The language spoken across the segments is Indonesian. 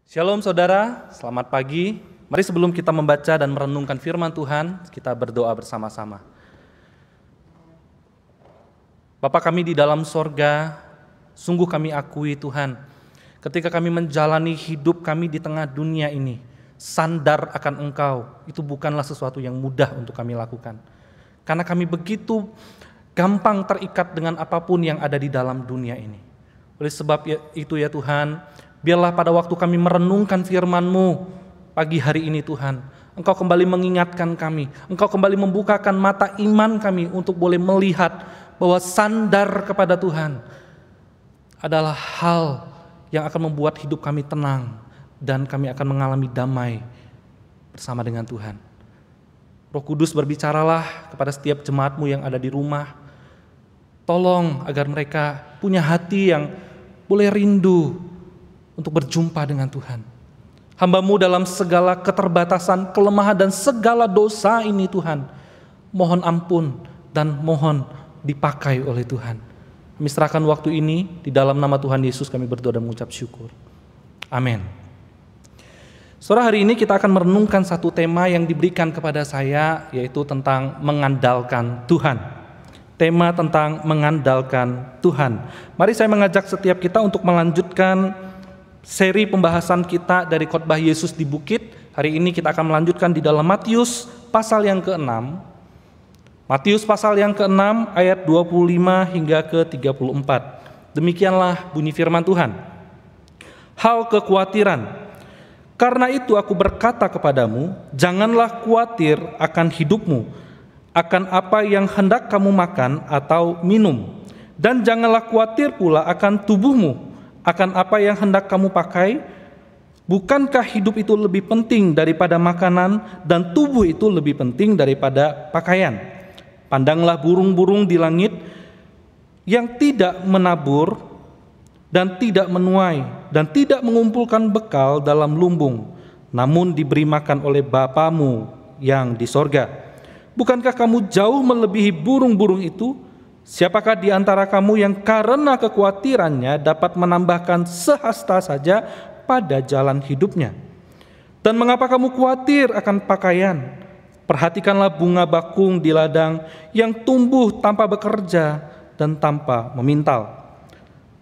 Shalom saudara, selamat pagi. Mari sebelum kita membaca dan merenungkan firman Tuhan, kita berdoa bersama-sama. Bapa kami di dalam sorga, sungguh kami akui Tuhan, ketika kami menjalani hidup kami di tengah dunia ini, sandar akan Engkau, itu bukanlah sesuatu yang mudah untuk kami lakukan. Karena kami begitu gampang terikat dengan apapun yang ada di dalam dunia ini. Oleh sebab itu ya Tuhan, biarlah pada waktu kami merenungkan firman-Mu pagi hari ini Tuhan, Engkau kembali mengingatkan kami, Engkau kembali membukakan mata iman kami untuk boleh melihat bahwa sandar kepada Tuhan adalah hal yang akan membuat hidup kami tenang dan kami akan mengalami damai bersama dengan Tuhan. Roh Kudus berbicaralah kepada setiap jemaat-Mu yang ada di rumah. Tolong agar mereka punya hati yang boleh rindu untuk berjumpa dengan Tuhan. Hamba-Mu dalam segala keterbatasan, kelemahan dan segala dosa ini Tuhan, mohon ampun dan mohon dipakai oleh Tuhan. Kami serahkan waktu ini di dalam nama Tuhan Yesus kami berdoa dan mengucap syukur. Amin. Saudara, hari ini kita akan merenungkan satu tema yang diberikan kepada saya, yaitu tentang mengandalkan Tuhan. Tema tentang mengandalkan Tuhan. Mari saya mengajak setiap kita untuk melanjutkan seri pembahasan kita dari khotbah Yesus di bukit. Hari ini kita akan melanjutkan di dalam Matius pasal yang ke-6. Matius pasal yang ke-6 ayat 25 hingga ke-34. Demikianlah bunyi firman Tuhan. Hal kekhawatiran. Karena itu aku berkata kepadamu, janganlah khawatir akan hidupmu, akan apa yang hendak kamu makan atau minum, dan janganlah khawatir pula akan tubuhmu, akan apa yang hendak kamu pakai. Bukankah hidup itu lebih penting daripada makanan, dan tubuh itu lebih penting daripada pakaian? Pandanglah burung-burung di langit yang tidak menabur dan tidak menuai dan tidak mengumpulkan bekal dalam lumbung, namun diberi makan oleh Bapamu yang di sorga. Bukankah kamu jauh melebihi burung-burung itu? Siapakah di antara kamu yang karena kekhawatirannya dapat menambahkan sehasta saja pada jalan hidupnya? Dan mengapa kamu khawatir akan pakaian? Perhatikanlah bunga bakung di ladang yang tumbuh tanpa bekerja dan tanpa memintal.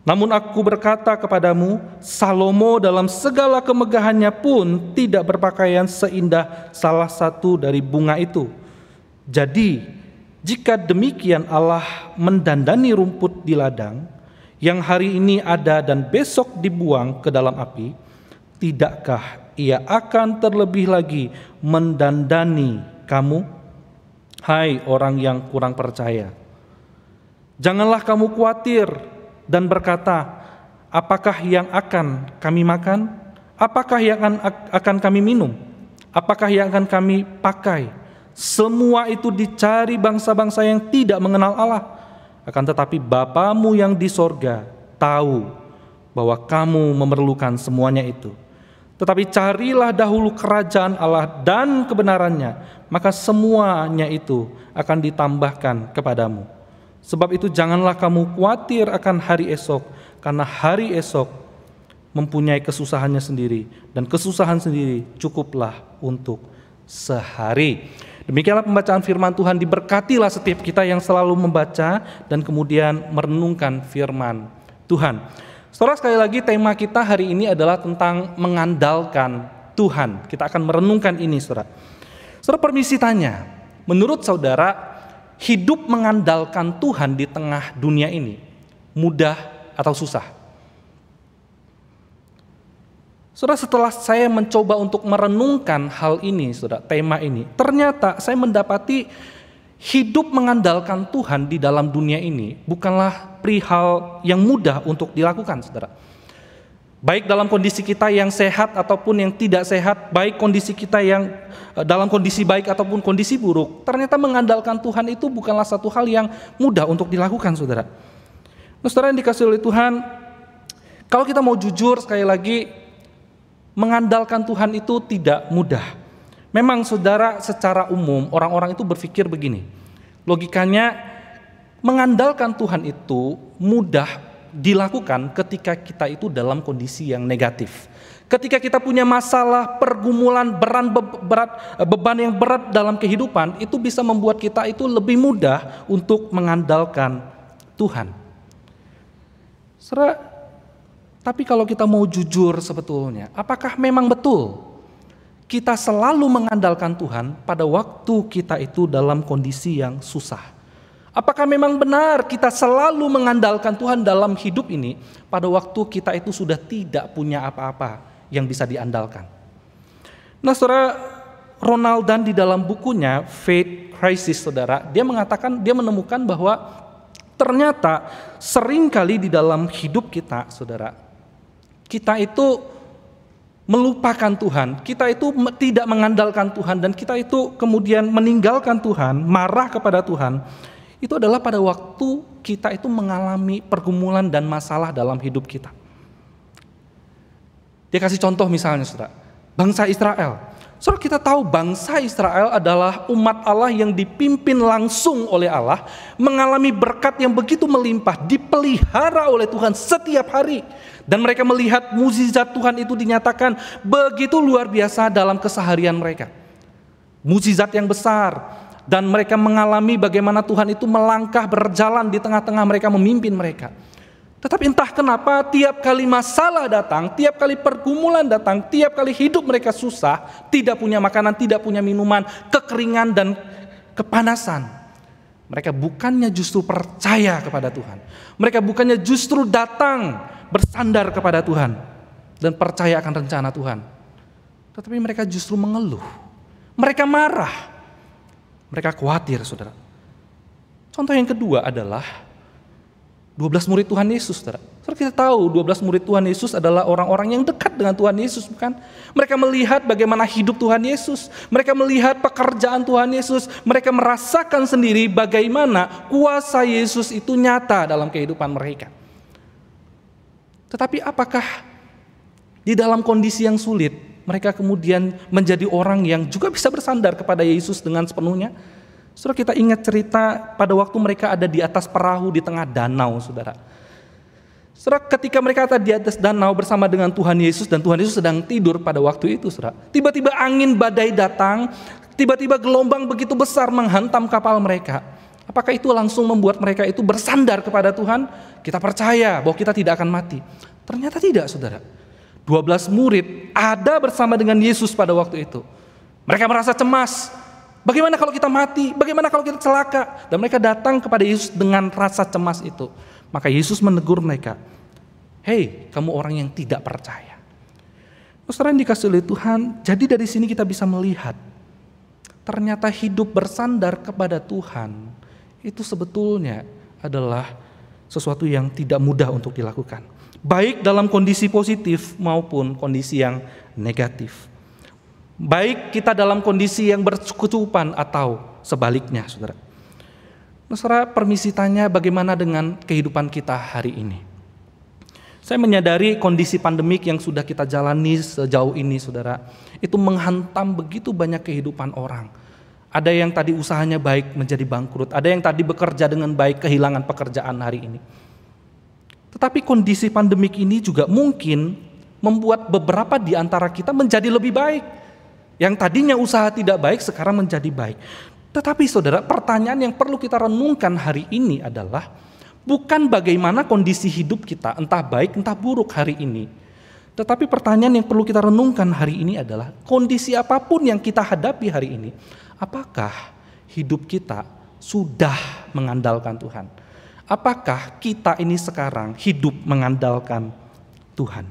Namun aku berkata kepadamu, Salomo dalam segala kemegahannya pun tidak berpakaian seindah salah satu dari bunga itu. Jadi, jika demikian Allah mendandani rumput di ladang yang hari ini ada dan besok dibuang ke dalam api, tidakkah Ia akan terlebih lagi mendandani kamu? Hai orang yang kurang percaya, janganlah kamu khawatir dan berkata, apakah yang akan kami makan? Apakah yang akan kami minum? Apakah yang akan kami pakai? Semua itu dicari bangsa-bangsa yang tidak mengenal Allah. Akan tetapi Bapamu yang di sorga tahu bahwa kamu memerlukan semuanya itu. Tetapi carilah dahulu kerajaan Allah dan kebenarannya, maka semuanya itu akan ditambahkan kepadamu. Sebab itu janganlah kamu khawatir akan hari esok, karena hari esok mempunyai kesusahannya sendiri, dan kesusahan sendiri cukuplah untuk sehari. Demikianlah pembacaan firman Tuhan. Diberkatilah setiap kita yang selalu membaca dan kemudian merenungkan firman Tuhan. Saudara, sekali lagi tema kita hari ini adalah tentang mengandalkan Tuhan. Kita akan merenungkan ini, saudara. Saudara, permisi tanya, menurut saudara, hidup mengandalkan Tuhan di tengah dunia ini mudah atau susah? Saudara, setelah saya mencoba untuk merenungkan hal ini, saudara, tema ini, ternyata saya mendapati hidup mengandalkan Tuhan di dalam dunia ini bukanlah perihal yang mudah untuk dilakukan, saudara. Baik dalam kondisi kita yang sehat ataupun yang tidak sehat, baik kondisi kita yang dalam kondisi baik ataupun kondisi buruk, ternyata mengandalkan Tuhan itu bukanlah satu hal yang mudah untuk dilakukan, saudara. Nah, saudara yang dikasihi oleh Tuhan, kalau kita mau jujur sekali lagi, mengandalkan Tuhan itu tidak mudah. Memang saudara, secara umum orang-orang itu berpikir begini. Logikanya mengandalkan Tuhan itu mudah dilakukan ketika kita itu dalam kondisi yang negatif. Ketika kita punya masalah, pergumulan, beban yang berat dalam kehidupan, itu bisa membuat kita itu lebih mudah untuk mengandalkan Tuhan. Tapi kalau kita mau jujur sebetulnya, apakah memang betul kita selalu mengandalkan Tuhan pada waktu kita itu dalam kondisi yang susah? Apakah memang benar kita selalu mengandalkan Tuhan dalam hidup ini pada waktu kita itu sudah tidak punya apa-apa yang bisa diandalkan? Nah, saudara, Ronald Dunn di dalam bukunya Faith Crisis, saudara, dia menemukan bahwa ternyata seringkali di dalam hidup kita, saudara, kita itu melupakan Tuhan, kita itu tidak mengandalkan Tuhan, dan kita itu kemudian meninggalkan Tuhan, marah kepada Tuhan. Itu adalah pada waktu kita itu mengalami pergumulan dan masalah dalam hidup kita. Dia kasih contoh misalnya, saudara, bangsa Israel. Saudara, kita tahu bangsa Israel adalah umat Allah yang dipimpin langsung oleh Allah, mengalami berkat yang begitu melimpah, dipelihara oleh Tuhan setiap hari. Dan mereka melihat mukjizat Tuhan itu dinyatakan begitu luar biasa dalam keseharian mereka. Mukjizat yang besar. Dan mereka mengalami bagaimana Tuhan itu melangkah berjalan di tengah-tengah mereka, memimpin mereka. Tetapi entah kenapa tiap kali masalah datang, tiap kali pergumulan datang, tiap kali hidup mereka susah, tidak punya makanan, tidak punya minuman, kekeringan dan kepanasan, mereka bukannya justru percaya kepada Tuhan. Mereka bukannya justru datang bersandar kepada Tuhan dan percaya akan rencana Tuhan. Tetapi mereka justru mengeluh. Mereka marah. Mereka khawatir, saudara. Contoh yang kedua adalah 12 murid Tuhan Yesus, saudara. Saudara, kita tahu 12 murid Tuhan Yesus adalah orang-orang yang dekat dengan Tuhan Yesus, bukan? Mereka melihat bagaimana hidup Tuhan Yesus. Mereka melihat pekerjaan Tuhan Yesus. Mereka merasakan sendiri bagaimana kuasa Yesus itu nyata dalam kehidupan mereka. Tetapi apakah di dalam kondisi yang sulit, mereka kemudian menjadi orang yang juga bisa bersandar kepada Yesus dengan sepenuhnya? Saudara, kita ingat cerita pada waktu mereka ada di atas perahu di tengah danau, saudara. Saudara, ketika mereka ada di atas danau bersama dengan Tuhan Yesus, dan Tuhan Yesus sedang tidur pada waktu itu, saudara. Tiba-tiba angin badai datang, tiba-tiba gelombang begitu besar menghantam kapal mereka. Apakah itu langsung membuat mereka itu bersandar kepada Tuhan? Kita percaya bahwa kita tidak akan mati. Ternyata tidak, saudara. 12 murid ada bersama dengan Yesus pada waktu itu. Mereka merasa cemas. Bagaimana kalau kita mati? Bagaimana kalau kita celaka? Dan mereka datang kepada Yesus dengan rasa cemas itu. Maka Yesus menegur mereka. Hei, kamu orang yang tidak percaya. Saudara yang dikasihi oleh Tuhan, jadi dari sini kita bisa melihat ternyata hidup bersandar kepada Tuhan itu sebetulnya adalah sesuatu yang tidak mudah untuk dilakukan. Baik dalam kondisi positif maupun kondisi yang negatif. Baik kita dalam kondisi yang berkecukupan atau sebaliknya, saudara. Saudara, permisi tanya, bagaimana dengan kehidupan kita hari ini? Saya menyadari kondisi pandemik yang sudah kita jalani sejauh ini, saudara, itu menghantam begitu banyak kehidupan orang. Ada yang tadi usahanya baik menjadi bangkrut, ada yang tadi bekerja dengan baik kehilangan pekerjaan hari ini. Tetapi kondisi pandemik ini juga mungkin membuat beberapa di antara kita menjadi lebih baik. Yang tadinya usaha tidak baik sekarang menjadi baik. Tetapi saudara, pertanyaan yang perlu kita renungkan hari ini adalah bukan bagaimana kondisi hidup kita, entah baik entah buruk hari ini. Tetapi pertanyaan yang perlu kita renungkan hari ini adalah kondisi apapun yang kita hadapi hari ini, apakah hidup kita sudah mengandalkan Tuhan? Apakah kita ini sekarang hidup mengandalkan Tuhan?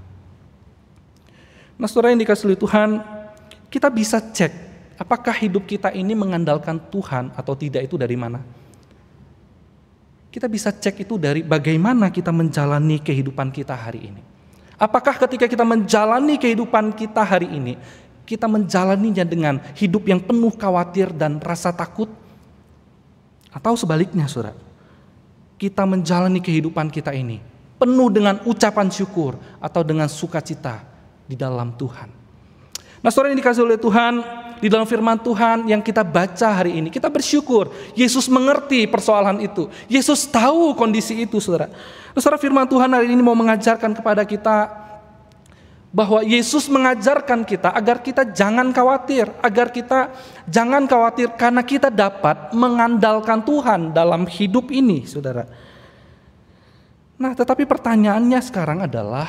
Nah, saudara yang dikasihi Tuhan, kita bisa cek apakah hidup kita ini mengandalkan Tuhan atau tidak, itu dari mana? Kita bisa cek itu dari bagaimana kita menjalani kehidupan kita hari ini. Apakah ketika kita menjalani kehidupan kita hari ini, kita menjalaninya dengan hidup yang penuh khawatir dan rasa takut? Atau sebaliknya, saudara, kita menjalani kehidupan kita ini penuh dengan ucapan syukur atau dengan sukacita di dalam Tuhan? Nah, saudara yang dikasihi oleh Tuhan, di dalam firman Tuhan yang kita baca hari ini, kita bersyukur Yesus mengerti persoalan itu. Yesus tahu kondisi itu, saudara. Saudara, firman Tuhan hari ini mau mengajarkan kepada kita bahwa Yesus mengajarkan kita agar kita jangan khawatir, karena kita dapat mengandalkan Tuhan dalam hidup ini, saudara. Nah, tetapi pertanyaannya sekarang adalah,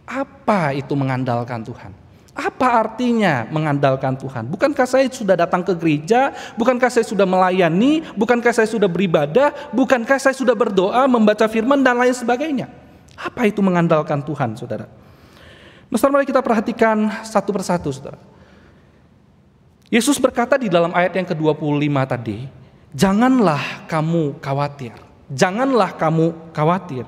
apa itu mengandalkan Tuhan? Apa artinya mengandalkan Tuhan? Bukankah saya sudah datang ke gereja? Bukankah saya sudah melayani? Bukankah saya sudah beribadah? Bukankah saya sudah berdoa, membaca firman, dan lain sebagainya? Apa itu mengandalkan Tuhan, saudara? Nah, mari kita perhatikan satu persatu, saudara. Yesus berkata di dalam ayat yang ke-25 tadi, janganlah kamu khawatir. Janganlah kamu khawatir.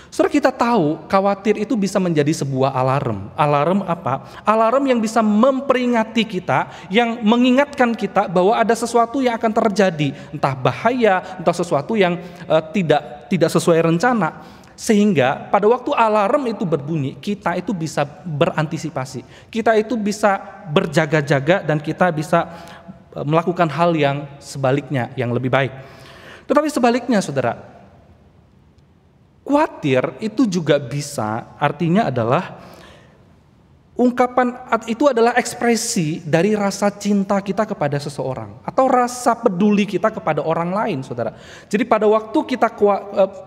Saudara, kita tahu khawatir itu bisa menjadi sebuah alarm. Alarm apa? Alarm yang bisa memperingati kita, yang mengingatkan kita bahwa ada sesuatu yang akan terjadi, entah bahaya, entah sesuatu yang tidak sesuai rencana. Sehingga pada waktu alarm itu berbunyi, kita itu bisa berantisipasi. Kita itu bisa berjaga-jaga dan kita bisa melakukan hal yang sebaliknya, yang lebih baik. Tetapi sebaliknya, saudara, khawatir itu juga bisa artinya adalah ungkapan, itu adalah ekspresi dari rasa cinta kita kepada seseorang atau rasa peduli kita kepada orang lain, saudara. Jadi pada waktu kita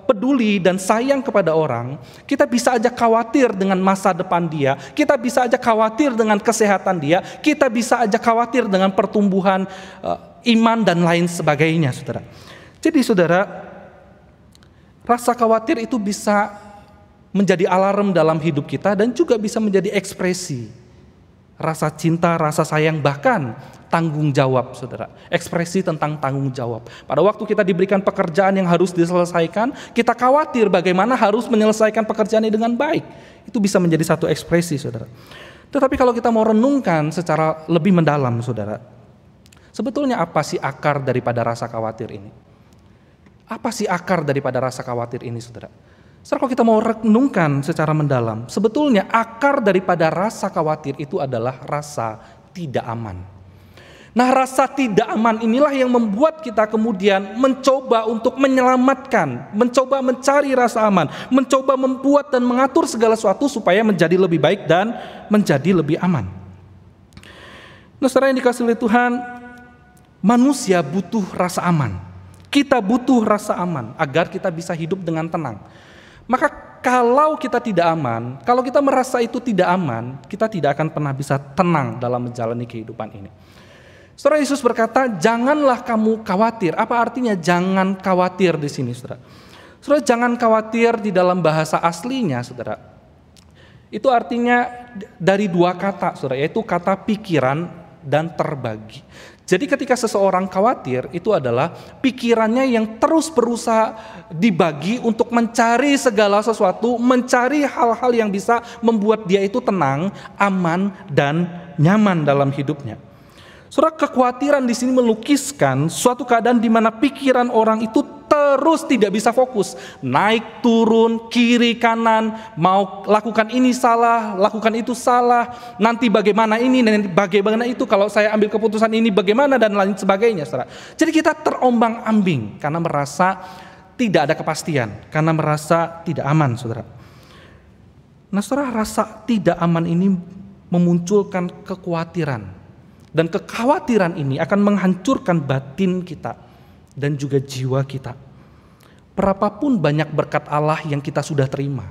peduli dan sayang kepada orang, kita bisa aja khawatir dengan masa depan dia, kita bisa aja khawatir dengan kesehatan dia, kita bisa aja khawatir dengan pertumbuhan iman dan lain sebagainya, saudara. Jadi, saudara, rasa khawatir itu bisa menjadi alarm dalam hidup kita dan juga bisa menjadi ekspresi rasa cinta, rasa sayang, bahkan tanggung jawab, saudara. Ekspresi tentang tanggung jawab. Pada waktu kita diberikan pekerjaan yang harus diselesaikan, kita khawatir bagaimana harus menyelesaikan pekerjaan ini dengan baik. Itu bisa menjadi satu ekspresi, saudara. Tetapi kalau kita mau renungkan secara lebih mendalam, saudara, sebetulnya apa sih akar daripada rasa khawatir ini? Apa sih akar daripada rasa khawatir ini, saudara? Saudara, kalau kita mau renungkan secara mendalam, sebetulnya akar daripada rasa khawatir itu adalah rasa tidak aman. Nah, rasa tidak aman inilah yang membuat kita kemudian mencoba untuk menyelamatkan, mencoba mencari rasa aman, mencoba membuat dan mengatur segala sesuatu supaya menjadi lebih baik dan menjadi lebih aman. Nah, saudara yang dikasihi oleh Tuhan, manusia butuh rasa aman. Kita butuh rasa aman agar kita bisa hidup dengan tenang. Maka kalau kita tidak aman, kalau kita merasa itu tidak aman, kita tidak akan pernah bisa tenang dalam menjalani kehidupan ini. Saudara, Yesus berkata, janganlah kamu khawatir. Apa artinya jangan khawatir di sini, saudara? Saudara, jangan khawatir di dalam bahasa aslinya, saudara. Itu artinya dari dua kata, saudara, yaitu kata pikiran dan terbagi. Jadi ketika seseorang khawatir, itu adalah pikirannya yang terus berusaha dibagi untuk mencari segala sesuatu, mencari hal-hal yang bisa membuat dia itu tenang, aman, dan nyaman dalam hidupnya. Saudara, kekhawatiran di sini melukiskan suatu keadaan di mana pikiran orang itu terus tidak bisa fokus, naik turun, kiri kanan, mau lakukan ini salah, lakukan itu salah, nanti bagaimana ini, nanti bagaimana itu, kalau saya ambil keputusan ini bagaimana, dan lain sebagainya, saudara. Jadi kita terombang-ambing karena merasa tidak ada kepastian, karena merasa tidak aman, saudara. Nah, saudara, rasa tidak aman ini memunculkan kekhawatiran. Dan kekhawatiran ini akan menghancurkan batin kita dan juga jiwa kita. Berapapun banyak berkat Allah yang kita sudah terima,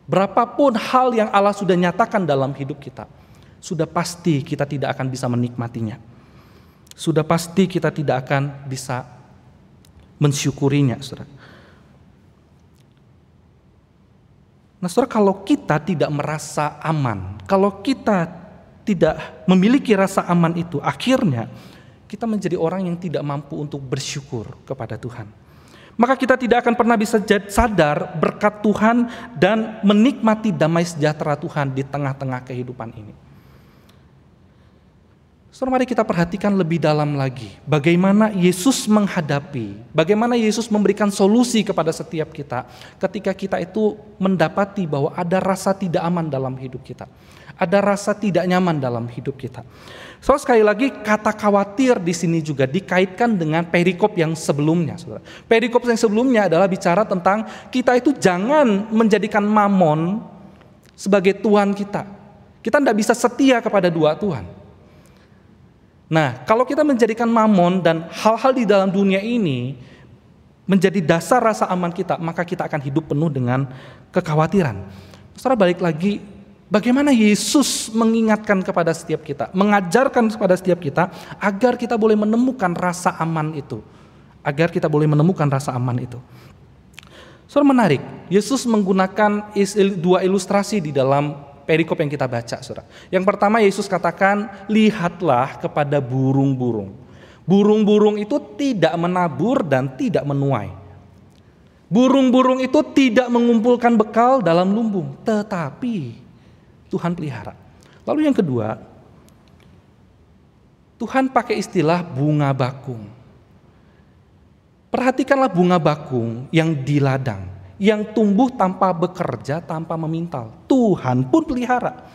berapapun hal yang Allah sudah nyatakan dalam hidup kita, sudah pasti kita tidak akan bisa menikmatinya. Sudah pasti kita tidak akan bisa mensyukurinya, saudara. Nah, saudara, kalau kita tidak merasa aman, kalau kita tidak memiliki rasa aman itu, akhirnya kita menjadi orang yang tidak mampu untuk bersyukur kepada Tuhan. Maka kita tidak akan pernah bisa sadar berkat Tuhan dan menikmati damai sejahtera Tuhan di tengah-tengah kehidupan ini. Saudara, mari kita perhatikan lebih dalam lagi bagaimana Yesus menghadapi, bagaimana Yesus memberikan solusi kepada setiap kita ketika kita itu mendapati bahwa ada rasa tidak aman dalam hidup kita, ada rasa tidak nyaman dalam hidup kita. So, sekali lagi kata khawatir di sini juga dikaitkan dengan perikop yang sebelumnya. Saudara. Perikop yang sebelumnya adalah bicara tentang kita itu jangan menjadikan mamon sebagai Tuhan kita. Kita tidak bisa setia kepada dua Tuhan. Nah, kalau kita menjadikan mamon dan hal-hal di dalam dunia ini menjadi dasar rasa aman kita, maka kita akan hidup penuh dengan kekhawatiran. Saudara, balik lagi, bagaimana Yesus mengingatkan kepada setiap kita, mengajarkan kepada setiap kita agar kita boleh menemukan rasa aman itu. Agar kita boleh menemukan rasa aman itu. Saudara, menarik, Yesus menggunakan dua ilustrasi di dalam perikop yang kita baca, saudara. Yang pertama, Yesus katakan, lihatlah kepada burung-burung. Burung-burung itu tidak menabur dan tidak menuai. Burung-burung itu tidak mengumpulkan bekal dalam lumbung, tetapi Tuhan pelihara. Lalu yang kedua, Tuhan pakai istilah bunga bakung. Perhatikanlah bunga bakung yang di ladang, yang tumbuh tanpa bekerja, tanpa memintal. Tuhan pun pelihara.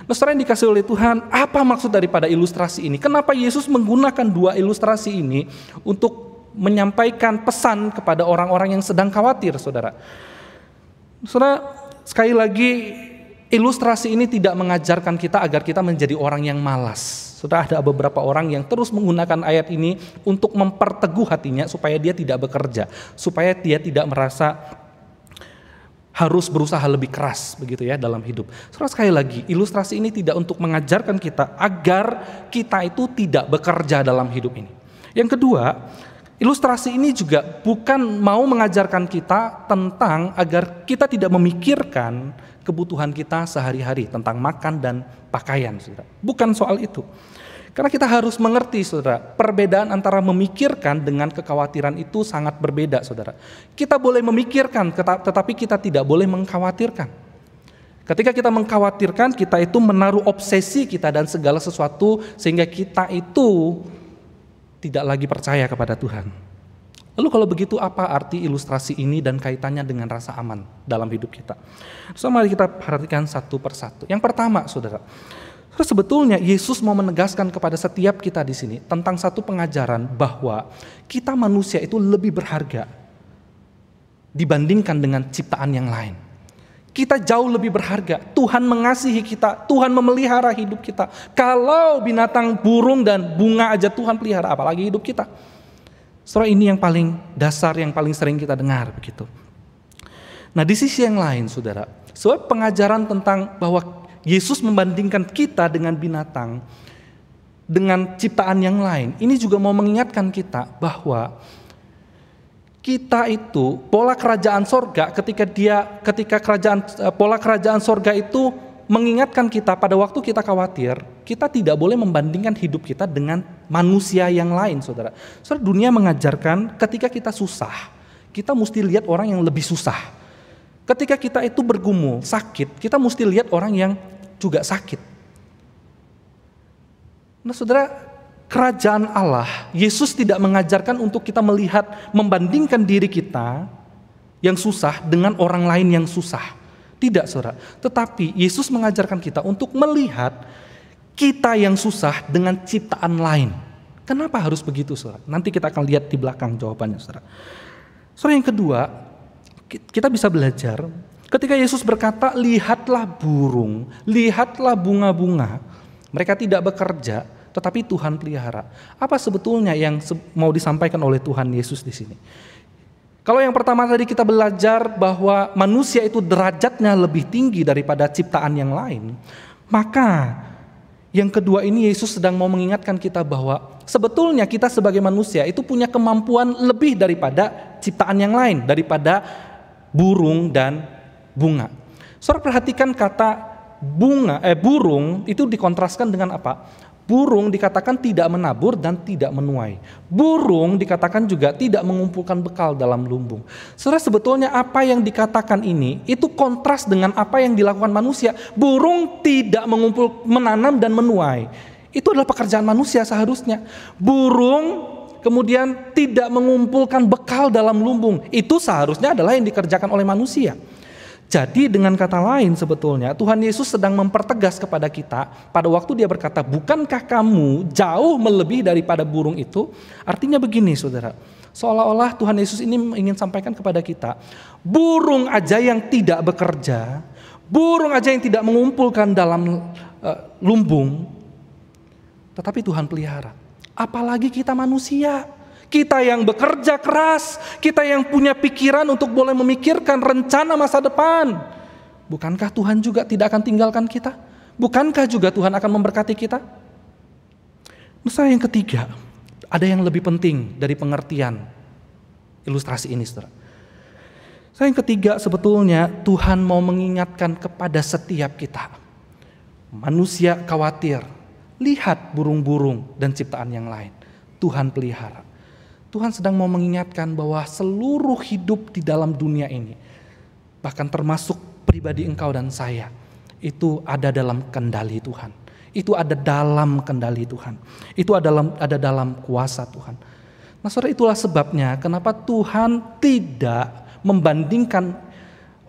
Nah, saudara yang dikasih oleh Tuhan, apa maksud daripada ilustrasi ini? Kenapa Yesus menggunakan dua ilustrasi ini untuk menyampaikan pesan kepada orang-orang yang sedang khawatir, saudara? Saudara, sekali lagi, ilustrasi ini tidak mengajarkan kita agar kita menjadi orang yang malas. Saudara, ada beberapa orang yang terus menggunakan ayat ini untuk memperteguh hatinya supaya dia tidak bekerja, supaya dia tidak merasa harus berusaha lebih keras begitu ya dalam hidup. Saudara, sekali lagi, ilustrasi ini tidak untuk mengajarkan kita agar kita itu tidak bekerja dalam hidup ini. Yang kedua, ilustrasi ini juga bukan mau mengajarkan kita tentang agar kita tidak memikirkan kebutuhan kita sehari-hari tentang makan dan pakaian, saudara. Bukan soal itu. Karena kita harus mengerti, saudara, perbedaan antara memikirkan dengan kekhawatiran itu sangat berbeda, saudara. Kita boleh memikirkan, tetapi kita tidak boleh mengkhawatirkan. Ketika kita mengkhawatirkan, kita itu menaruh obsesi kita dan segala sesuatu sehingga kita itu tidak lagi percaya kepada Tuhan. Lalu kalau begitu, apa arti ilustrasi ini dan kaitannya dengan rasa aman dalam hidup kita? So, mari kita perhatikan satu persatu. Yang pertama, saudara, sebetulnya Yesus mau menegaskan kepada setiap kita di sini tentang satu pengajaran bahwa kita manusia itu lebih berharga dibandingkan dengan ciptaan yang lain. Kita jauh lebih berharga. Tuhan mengasihi kita, Tuhan memelihara hidup kita. Kalau binatang, burung dan bunga aja Tuhan pelihara, apalagi hidup kita. Saudara, ini yang paling dasar, yang paling sering kita dengar begitu. Nah, di sisi yang lain, saudara, sebab pengajaran tentang bahwa Yesus membandingkan kita dengan binatang, dengan ciptaan yang lain. Ini juga mau mengingatkan kita bahwa kita itu pola kerajaan sorga pola kerajaan sorga itu mengingatkan kita pada waktu kita khawatir, kita tidak boleh membandingkan hidup kita dengan manusia yang lain, saudara. Saudara, dunia mengajarkan ketika kita susah, kita mesti lihat orang yang lebih susah. Ketika kita itu bergumul, sakit, kita mesti lihat orang yang juga sakit. Nah, saudara, kerajaan Allah, Yesus tidak mengajarkan untuk kita melihat, membandingkan diri kita yang susah dengan orang lain yang susah. Tidak, saudara. Tetapi Yesus mengajarkan kita untuk melihat kita yang susah dengan ciptaan lain. Kenapa harus begitu, saudara? Nanti kita akan lihat di belakang jawabannya, saudara. Saudara, yang kedua, kita bisa belajar ketika Yesus berkata, lihatlah burung, lihatlah bunga-bunga. Mereka tidak bekerja, tetapi Tuhan pelihara. Apa sebetulnya yang mau disampaikan oleh Tuhan Yesus di sini? Kalau yang pertama tadi kita belajar bahwa manusia itu derajatnya lebih tinggi daripada ciptaan yang lain, maka yang kedua ini Yesus sedang mau mengingatkan kita bahwa sebetulnya kita sebagai manusia itu punya kemampuan lebih daripada ciptaan yang lain, daripada burung dan bunga. Saudara, perhatikan kata burung itu dikontraskan dengan apa? Burung dikatakan tidak menabur dan tidak menuai. Burung dikatakan juga tidak mengumpulkan bekal dalam lumbung. Saudara, sebetulnya apa yang dikatakan ini itu kontras dengan apa yang dilakukan manusia. Burung tidak menanam dan menuai. Itu adalah pekerjaan manusia seharusnya. Burung kemudian tidak mengumpulkan bekal dalam lumbung. Itu seharusnya adalah yang dikerjakan oleh manusia. Jadi dengan kata lain sebetulnya Tuhan Yesus sedang mempertegas kepada kita pada waktu dia berkata, bukankah kamu jauh melebihi daripada burung itu? Artinya begini saudara, seolah-olah Tuhan Yesus ini ingin sampaikan kepada kita, burung aja yang tidak bekerja, burung aja yang tidak mengumpulkan dalam lumbung, tetapi Tuhan pelihara. Apalagi kita manusia. Kita yang bekerja keras, kita yang punya pikiran untuk boleh memikirkan rencana masa depan. Bukankah Tuhan juga tidak akan tinggalkan kita? Bukankah juga Tuhan akan memberkati kita? Nah, yang ketiga, ada yang lebih penting dari pengertian ilustrasi ini, saudara. Yang ketiga, sebetulnya Tuhan mau mengingatkan kepada setiap kita. Manusia khawatir, lihat burung-burung dan ciptaan yang lain. Tuhan pelihara. Tuhan sedang mau mengingatkan bahwa seluruh hidup di dalam dunia ini, bahkan termasuk pribadi engkau dan saya, itu ada dalam kendali Tuhan. Itu ada dalam kendali Tuhan. Itu ada dalam kuasa Tuhan. Nah saudara, itulah sebabnya kenapa Tuhan tidak membandingkan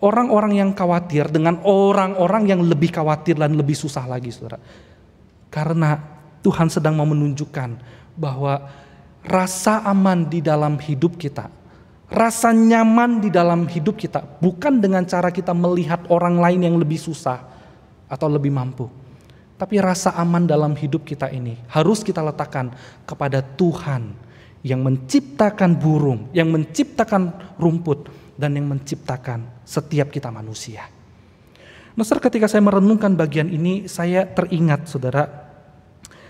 orang-orang yang khawatir dengan orang-orang yang lebih khawatir dan lebih susah lagi, saudara. Karena Tuhan sedang mau menunjukkan bahwa rasa aman di dalam hidup kita, rasa nyaman di dalam hidup kita, bukan dengan cara kita melihat orang lain yang lebih susah atau lebih mampu. Tapi rasa aman dalam hidup kita ini harus kita letakkan kepada Tuhan yang menciptakan burung, yang menciptakan rumput, dan yang menciptakan setiap kita manusia. Nah, ketika saya merenungkan bagian ini, saya teringat, saudara,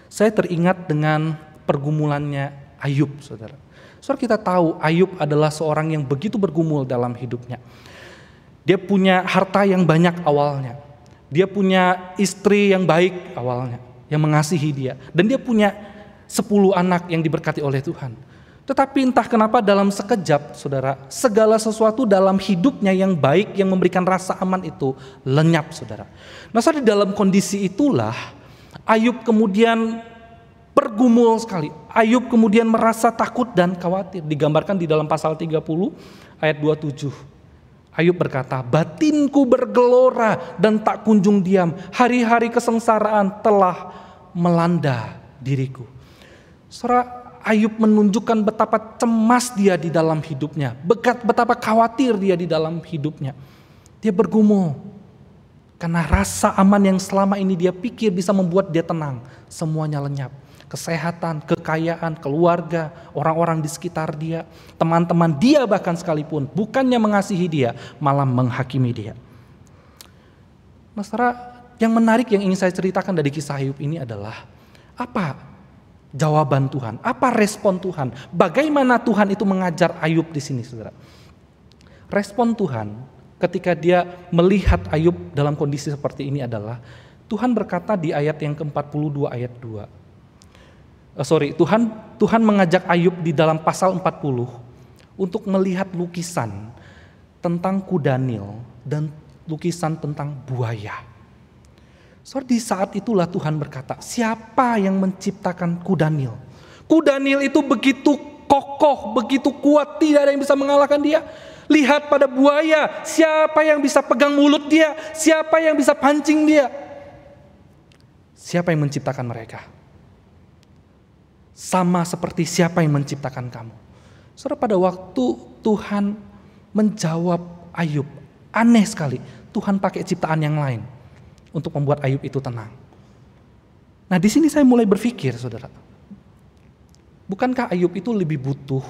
saya teringat dengan pergumulannya Ayub, saudara. Saudara, kita tahu Ayub adalah seorang yang begitu bergumul dalam hidupnya. Dia punya harta yang banyak awalnya. Dia punya istri yang baik awalnya, yang mengasihi dia. Dan dia punya 10 anak yang diberkati oleh Tuhan. Tetapi entah kenapa dalam sekejap, saudara, segala sesuatu dalam hidupnya yang baik, yang memberikan rasa aman itu lenyap, saudara. Nah, saudara, di dalam kondisi itulah Ayub kemudian bergumul sekali. Ayub kemudian merasa takut dan khawatir. Digambarkan di dalam pasal 30 ayat 27. Ayub berkata, batinku bergelora dan tak kunjung diam. Hari-hari kesengsaraan telah melanda diriku. Saudara, Ayub menunjukkan betapa cemas dia di dalam hidupnya. Betapa khawatir dia di dalam hidupnya. Dia bergumul. Karena rasa aman yang selama ini dia pikir bisa membuat dia tenang. Semuanya lenyap. Kesehatan, kekayaan, keluarga, orang-orang di sekitar dia, teman-teman dia bahkan sekalipun, bukannya mengasihi dia, malah menghakimi dia. Nah, saudara, yang menarik yang ingin saya ceritakan dari kisah Ayub ini adalah apa jawaban Tuhan, apa respon Tuhan, bagaimana Tuhan itu mengajar Ayub di sini, saudara. Respon Tuhan ketika dia melihat Ayub dalam kondisi seperti ini adalah Tuhan berkata di ayat yang ke-42 ayat 2. Tuhan mengajak Ayub di dalam pasal 40 untuk melihat lukisan tentang kuda Nil dan lukisan tentang buaya. So, di saat itulah Tuhan berkata, siapa yang menciptakan kuda Nil? Kuda Nil itu begitu kokoh, begitu kuat, tidak ada yang bisa mengalahkan dia. Lihat pada buaya, siapa yang bisa pegang mulut dia? Siapa yang bisa pancing dia? Siapa yang menciptakan mereka? Sama seperti siapa yang menciptakan kamu. Saudara, pada waktu Tuhan menjawab Ayub, aneh sekali, Tuhan pakai ciptaan yang lain untuk membuat Ayub itu tenang. Nah, di sini saya mulai berpikir, saudara, bukankah Ayub itu lebih butuh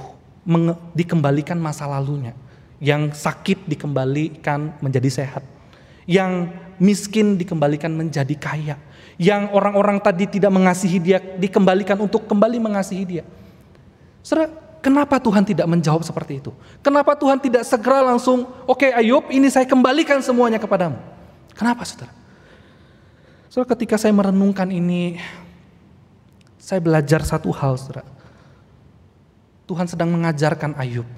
dikembalikan masa lalunya, yang sakit dikembalikan menjadi sehat, yang miskin dikembalikan menjadi kaya, yang orang-orang tadi tidak mengasihi dia dikembalikan untuk kembali mengasihi dia. Saudara, kenapa Tuhan tidak menjawab seperti itu? Kenapa Tuhan tidak segera langsung, oke Ayub, ini saya kembalikan semuanya kepadamu? Kenapa, saudara? Saudara, ketika saya merenungkan ini, saya belajar satu hal, saudara. Tuhan sedang mengajarkan Ayub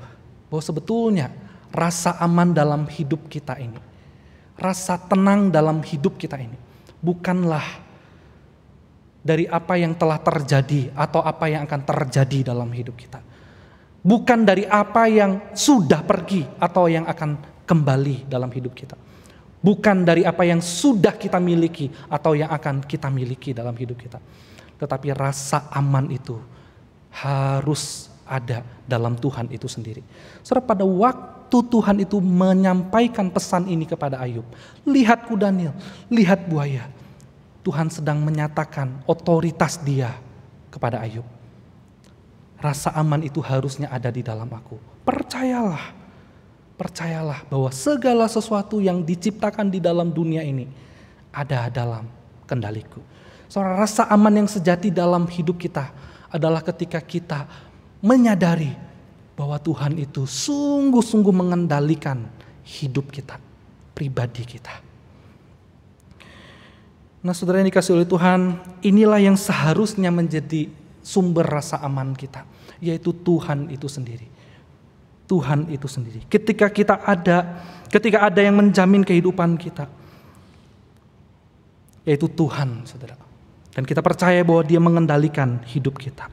bahwa sebetulnya rasa aman dalam hidup kita ini, rasa tenang dalam hidup kita ini, bukanlah dari apa yang telah terjadi atau apa yang akan terjadi dalam hidup kita. Bukan dari apa yang sudah pergi atau yang akan kembali dalam hidup kita. Bukan dari apa yang sudah kita miliki atau yang akan kita miliki dalam hidup kita. Tetapi rasa aman itu harus ada dalam Tuhan itu sendiri. Saudara, pada waktu Tuhan itu menyampaikan pesan ini kepada Ayub, lihat kuda Nil, lihat buaya. Tuhan sedang menyatakan otoritas Dia kepada Ayub. Rasa aman itu harusnya ada di dalam aku. Percayalah bahwa segala sesuatu yang diciptakan di dalam dunia ini ada dalam kendaliku. Saudara, rasa aman yang sejati dalam hidup kita adalah ketika kita menyadari bahwa Tuhan itu sungguh-sungguh mengendalikan hidup kita, pribadi kita. Nah, saudara yang dikasihi oleh Tuhan, inilah yang seharusnya menjadi sumber rasa aman kita, yaitu Tuhan itu sendiri. Tuhan itu sendiri. Ketika ada yang menjamin kehidupan kita, yaitu Tuhan, saudara. Dan kita percaya bahwa Dia mengendalikan hidup kita.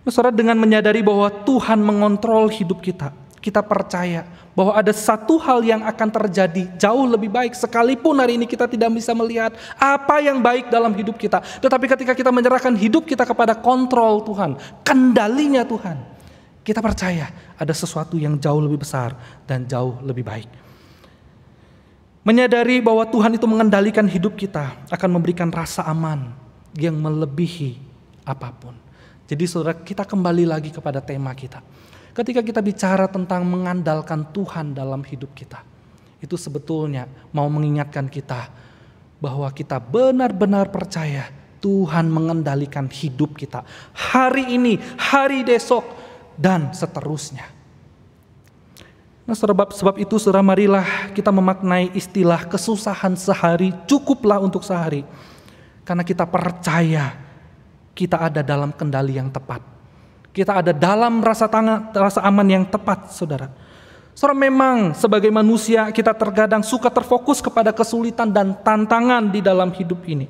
Nah, saudara, dengan menyadari bahwa Tuhan mengontrol hidup kita, kita percaya bahwa ada satu hal yang akan terjadi jauh lebih baik, sekalipun hari ini kita tidak bisa melihat apa yang baik dalam hidup kita. Tetapi ketika kita menyerahkan hidup kita kepada kontrol Tuhan, kendalinya Tuhan, kita percaya ada sesuatu yang jauh lebih besar dan jauh lebih baik. Menyadari bahwa Tuhan itu mengendalikan hidup kita akan memberikan rasa aman yang melebihi apapun. Jadi saudara, kita kembali lagi kepada tema kita. Ketika kita bicara tentang mengandalkan Tuhan dalam hidup kita, itu sebetulnya mau mengingatkan kita bahwa kita benar-benar percaya Tuhan mengendalikan hidup kita. Hari ini, hari besok, dan seterusnya. Nah, sebab itu saudara, marilah kita memaknai istilah kesusahan sehari cukuplah untuk sehari. Karena kita percaya kita ada dalam kendali yang tepat. Kita ada dalam rasa aman yang tepat, saudara. Saudara, memang sebagai manusia kita terkadang suka terfokus kepada kesulitan dan tantangan di dalam hidup ini.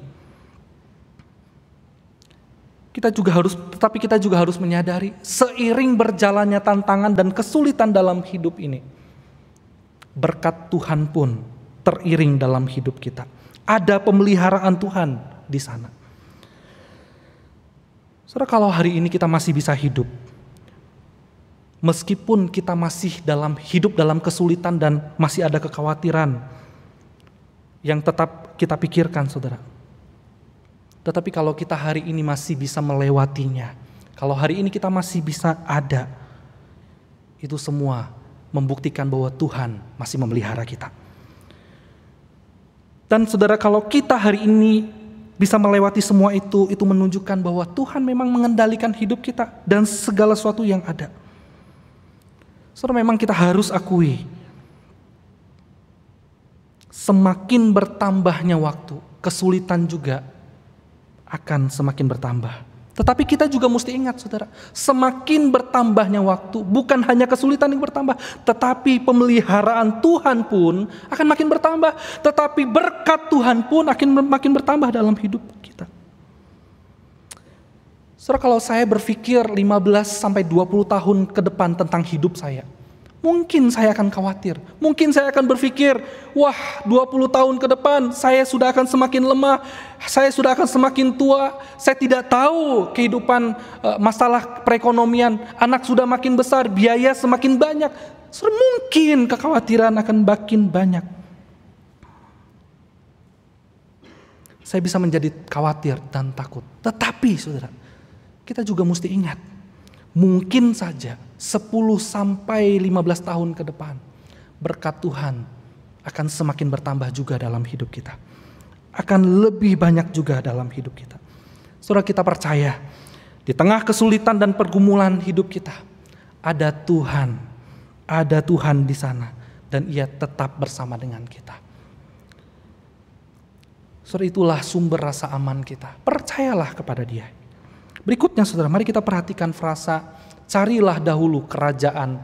Tetapi kita juga harus menyadari seiring berjalannya tantangan dan kesulitan dalam hidup ini, berkat Tuhan pun teriring dalam hidup kita. Ada pemeliharaan Tuhan di sana. Saudara, kalau hari ini kita masih bisa hidup, meskipun kita masih hidup dalam kesulitan dan masih ada kekhawatiran yang tetap kita pikirkan, saudara. Tetapi kalau kita hari ini masih bisa melewatinya, kalau hari ini kita masih bisa ada, itu semua membuktikan bahwa Tuhan masih memelihara kita. Dan saudara, kalau kita hari ini bisa melewati semua itu menunjukkan bahwa Tuhan memang mengendalikan hidup kita dan segala sesuatu yang ada. Saudara, memang kita harus akui, semakin bertambahnya waktu, kesulitan juga akan semakin bertambah. Tetapi kita juga mesti ingat, saudara, semakin bertambahnya waktu, bukan hanya kesulitan yang bertambah, tetapi pemeliharaan Tuhan pun akan makin bertambah. Tetapi berkat Tuhan pun akan makin bertambah dalam hidup kita. Saudara, kalau saya berpikir 15-20 tahun ke depan tentang hidup saya, mungkin saya akan khawatir. Mungkin saya akan berpikir, wah, 20 tahun ke depan saya sudah akan semakin lemah, saya sudah akan semakin tua, saya tidak tahu kehidupan, masalah perekonomian, anak sudah makin besar, biaya semakin banyak. Mungkin kekhawatiran akan makin banyak. Saya bisa menjadi khawatir dan takut. Tetapi saudara, kita juga mesti ingat, mungkin saja 10-15 tahun ke depan, berkat Tuhan akan semakin bertambah juga dalam hidup kita. Akan lebih banyak juga dalam hidup kita. Saudara, kita percaya di tengah kesulitan dan pergumulan hidup kita, ada Tuhan di sana dan Ia tetap bersama dengan kita. Saudara, itulah sumber rasa aman kita. Percayalah kepada Dia. Berikutnya saudara, mari kita perhatikan frasa carilah dahulu kerajaan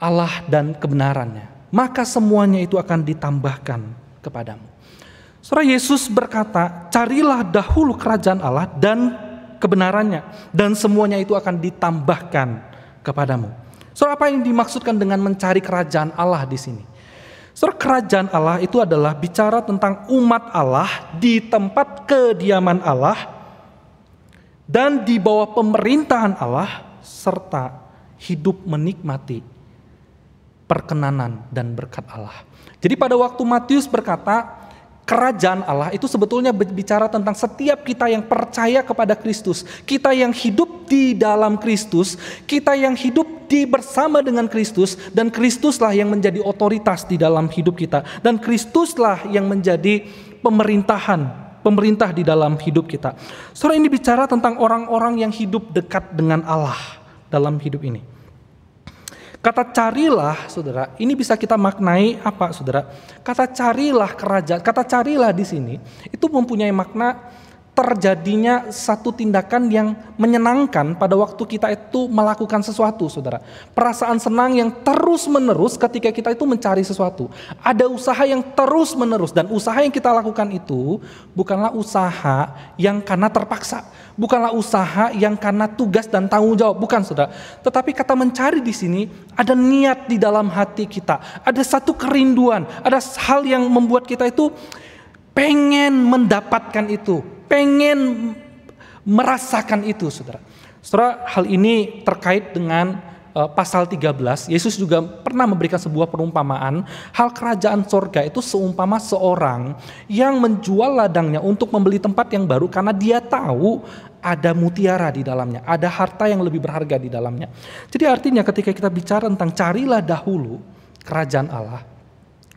Allah dan kebenarannya, maka semuanya itu akan ditambahkan kepadamu. Saudara, Yesus berkata, carilah dahulu kerajaan Allah dan kebenarannya, dan semuanya itu akan ditambahkan kepadamu. Saudara, apa yang dimaksudkan dengan mencari kerajaan Allah di sini? Saudara, kerajaan Allah itu adalah bicara tentang umat Allah di tempat kediaman Allah dan di bawah pemerintahan Allah, serta hidup menikmati perkenanan dan berkat Allah. Jadi pada waktu Matius berkata, kerajaan Allah itu sebetulnya berbicara tentang setiap kita yang percaya kepada Kristus, kita yang hidup di dalam Kristus, kita yang hidup bersama dengan Kristus, dan Kristuslah yang menjadi otoritas di dalam hidup kita, dan Kristuslah yang menjadi pemerintah di dalam hidup kita. Saudara, ini bicara tentang orang-orang yang hidup dekat dengan Allah dalam hidup ini. Kata carilah, saudara, ini bisa kita maknai apa, saudara? Kata carilah kerajaan, kata carilah di sini itu mempunyai makna terjadinya satu tindakan yang menyenangkan pada waktu kita itu melakukan sesuatu, saudara. Perasaan senang yang terus-menerus ketika kita itu mencari sesuatu. Ada usaha yang terus-menerus, dan usaha yang kita lakukan itu bukanlah usaha yang karena terpaksa, bukanlah usaha yang karena tugas dan tanggung jawab, bukan, saudara. Tetapi kata mencari di sini ada niat di dalam hati kita, ada satu kerinduan, ada hal yang membuat kita itu pengen mendapatkan itu, pengen merasakan itu, saudara. Saudara, hal ini terkait dengan pasal 13. Yesus juga pernah memberikan sebuah perumpamaan. Hal kerajaan sorga itu seumpama seorang yang menjual ladangnya untuk membeli tempat yang baru karena dia tahu ada mutiara di dalamnya, ada harta yang lebih berharga di dalamnya. Jadi artinya ketika kita bicara tentang carilah dahulu kerajaan Allah,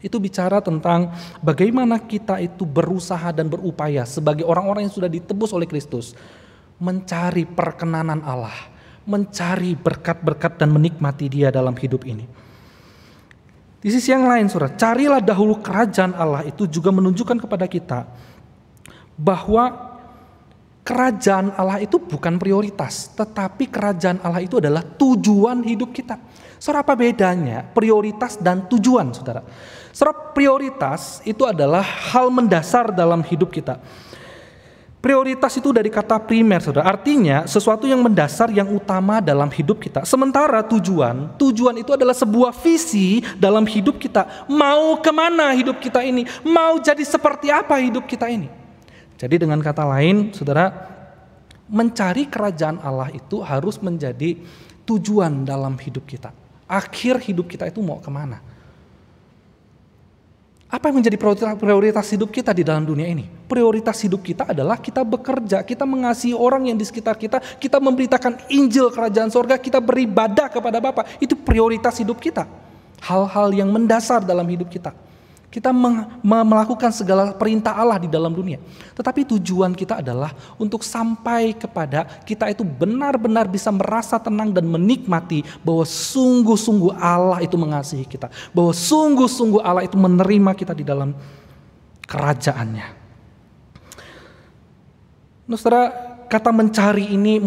itu bicara tentang bagaimana kita itu berusaha dan berupaya sebagai orang-orang yang sudah ditebus oleh Kristus, mencari perkenanan Allah, mencari berkat-berkat dan menikmati Dia dalam hidup ini. Di sisi yang lain, saudara, carilah dahulu kerajaan Allah itu juga menunjukkan kepada kita bahwa kerajaan Allah itu bukan prioritas, tetapi kerajaan Allah itu adalah tujuan hidup kita. Saudara, apa bedanya prioritas dan tujuan, saudara? Saudara, prioritas itu adalah hal mendasar dalam hidup kita. Prioritas itu dari kata primer, saudara. Artinya sesuatu yang mendasar, yang utama dalam hidup kita. Sementara tujuan itu adalah sebuah visi dalam hidup kita. Mau kemana hidup kita ini? Mau jadi seperti apa hidup kita ini? Jadi dengan kata lain, saudara, mencari kerajaan Allah itu harus menjadi tujuan dalam hidup kita. Akhir hidup kita itu mau kemana? Apa yang menjadi prioritas hidup kita di dalam dunia ini? Prioritas hidup kita adalah kita bekerja, kita mengasihi orang yang di sekitar kita, kita memberitakan Injil Kerajaan Sorga, kita beribadah kepada Bapa. Itu prioritas hidup kita. Hal-hal yang mendasar dalam hidup kita. Kita melakukan segala perintah Allah di dalam dunia. Tetapi tujuan kita adalah untuk sampai kepada kita itu benar-benar bisa merasa tenang dan menikmati bahwa sungguh-sungguh Allah itu mengasihi kita. Bahwa sungguh-sungguh Allah itu menerima kita di dalam kerajaannya. Nah, saudara, kata mencari ini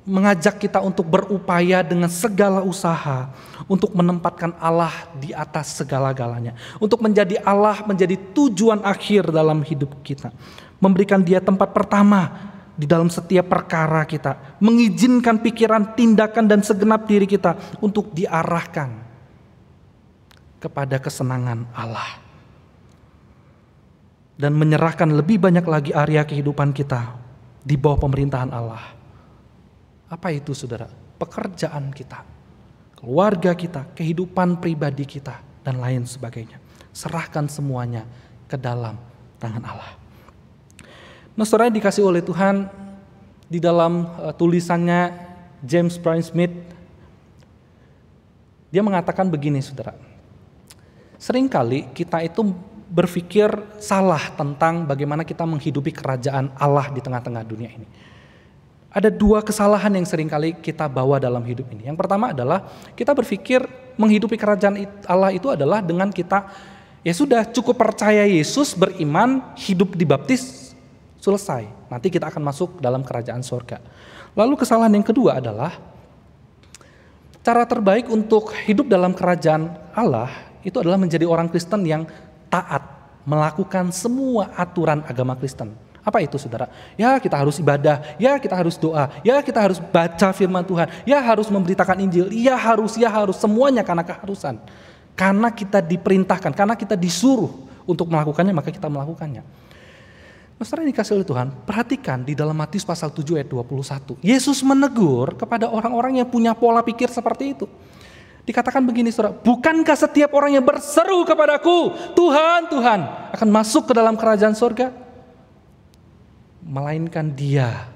mengajak kita untuk berupaya dengan segala usaha untuk menempatkan Allah di atas segala-galanya, untuk menjadi Allah, menjadi tujuan akhir dalam hidup kita, memberikan Dia tempat pertama di dalam setiap perkara kita, mengizinkan pikiran, tindakan, dan segenap diri kita untuk diarahkan kepada kesenangan Allah, dan menyerahkan lebih banyak lagi area kehidupan kita di bawah pemerintahan Allah. Apa itu, saudara? Pekerjaan kita, keluarga kita, kehidupan pribadi kita, dan lain sebagainya. Serahkan semuanya ke dalam tangan Allah. Nah, saudara, dikasih oleh Tuhan, di dalam tulisannya James Bryan Smith, dia mengatakan begini, saudara. Seringkali kita itu berpikir salah tentang bagaimana kita menghidupi kerajaan Allah di tengah-tengah dunia ini. Ada dua kesalahan yang seringkali kita bawa dalam hidup ini. Yang pertama adalah kita berpikir menghidupi kerajaan Allah itu adalah dengan kita, ya sudah, cukup percaya Yesus, beriman, hidup dibaptis, selesai. Nanti kita akan masuk dalam kerajaan sorga. Lalu kesalahan yang kedua adalah cara terbaik untuk hidup dalam kerajaan Allah itu adalah menjadi orang Kristen yang taat, melakukan semua aturan agama Kristen. Apa itu saudara? Ya kita harus ibadah, ya kita harus doa, ya kita harus baca firman Tuhan, ya harus memberitakan Injil, ya harus, semuanya karena keharusan. Karena kita diperintahkan, karena kita disuruh untuk melakukannya, maka kita melakukannya. Saudara yang dikasihi oleh Tuhan, perhatikan di dalam Matius pasal 7 ayat 21. Yesus menegur kepada orang-orang yang punya pola pikir seperti itu. Dikatakan begini saudara, bukankah setiap orang yang berseru kepadaku, Tuhan, Tuhan, akan masuk ke dalam kerajaan surga? Melainkan dia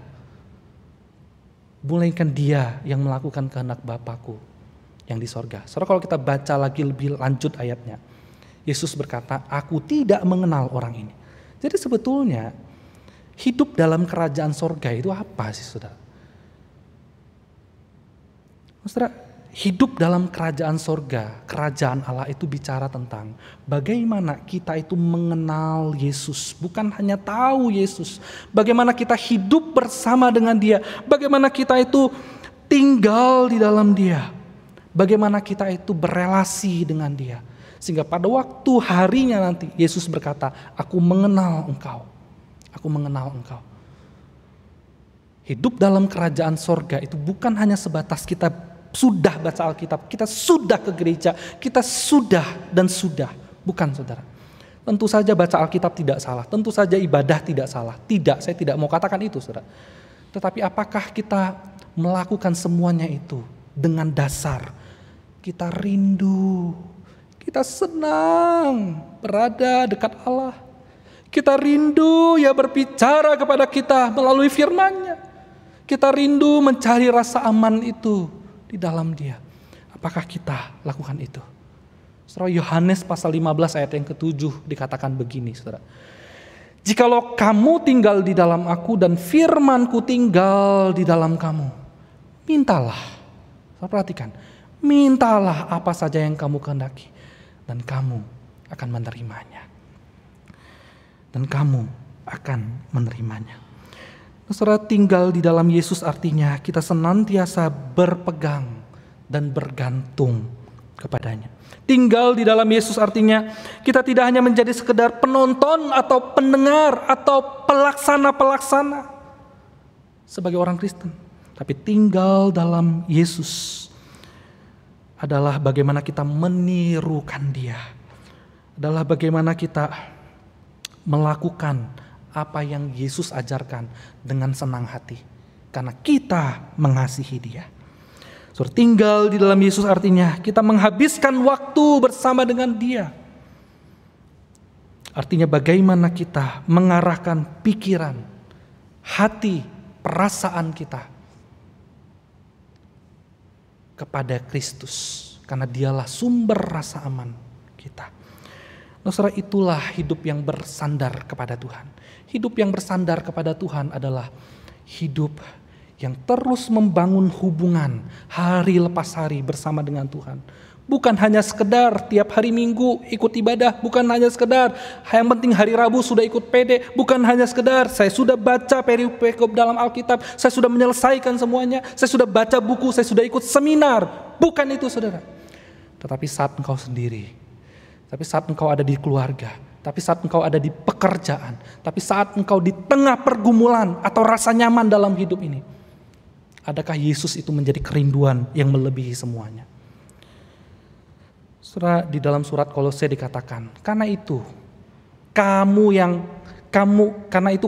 yang melakukan kehendak Bapakku yang di sorga. Saudara, kalau kita baca lagi lebih lanjut ayatnya, Yesus berkata, aku tidak mengenal orang ini. Jadi sebetulnya hidup dalam kerajaan sorga itu apa sih saudara? Saudara, hidup dalam kerajaan sorga, kerajaan Allah itu bicara tentang bagaimana kita itu mengenal Yesus. Bukan hanya tahu Yesus. Bagaimana kita hidup bersama dengan dia. Bagaimana kita itu tinggal di dalam dia. Bagaimana kita itu berelasi dengan dia. Sehingga pada waktu harinya nanti Yesus berkata, aku mengenal engkau. Aku mengenal engkau. Hidup dalam kerajaan sorga itu bukan hanya sebatas kita sudah baca Alkitab, kita sudah ke gereja, kita sudah. Bukan saudara. Tentu saja baca Alkitab tidak salah, tentu saja ibadah tidak salah. Tidak, saya tidak mau katakan itu saudara. Tetapi apakah kita melakukan semuanya itu dengan dasar kita rindu, kita senang berada dekat Allah. Kita rindu ya berbicara kepada kita melalui firman-Nya. Kita rindu mencari rasa aman itu di dalam dia. Apakah kita lakukan itu? Saudara, Yohanes pasal 15 ayat yang ke-7 dikatakan begini saudara. Jikalau kamu tinggal di dalam aku dan firman-Ku tinggal di dalam kamu, mintalah. Saudara perhatikan, mintalah apa saja yang kamu kehendaki dan kamu akan menerimanya. Dan kamu akan menerimanya. Saudara, tinggal di dalam Yesus artinya kita senantiasa berpegang dan bergantung kepadanya. Tinggal di dalam Yesus artinya kita tidak hanya menjadi sekedar penonton atau pendengar atau pelaksana-pelaksana sebagai orang Kristen. Tapi tinggal dalam Yesus adalah bagaimana kita menirukan dia. Adalah bagaimana kita melakukan apa yang Yesus ajarkan dengan senang hati. Karena kita mengasihi dia. So, tinggal di dalam Yesus artinya kita menghabiskan waktu bersama dengan dia. Artinya bagaimana kita mengarahkan pikiran, hati, perasaan kita kepada Kristus. Karena dialah sumber rasa aman kita. Nah, saudara, itulah hidup yang bersandar kepada Tuhan. Hidup yang bersandar kepada Tuhan adalah hidup yang terus membangun hubungan hari lepas hari bersama dengan Tuhan. Bukan hanya sekedar tiap hari Minggu ikut ibadah, bukan hanya sekedar yang penting hari Rabu sudah ikut PD, bukan hanya sekedar saya sudah baca perikop dalam Alkitab, saya sudah menyelesaikan semuanya, saya sudah baca buku, saya sudah ikut seminar. Bukan itu saudara. Tetapi saat engkau sendiri, tapi saat engkau ada di keluarga, tapi saat engkau ada di pekerjaan, tapi saat engkau di tengah pergumulan atau rasa nyaman dalam hidup ini, adakah Yesus itu menjadi kerinduan yang melebihi semuanya? Saudara, di dalam surat Kolose dikatakan, karena itu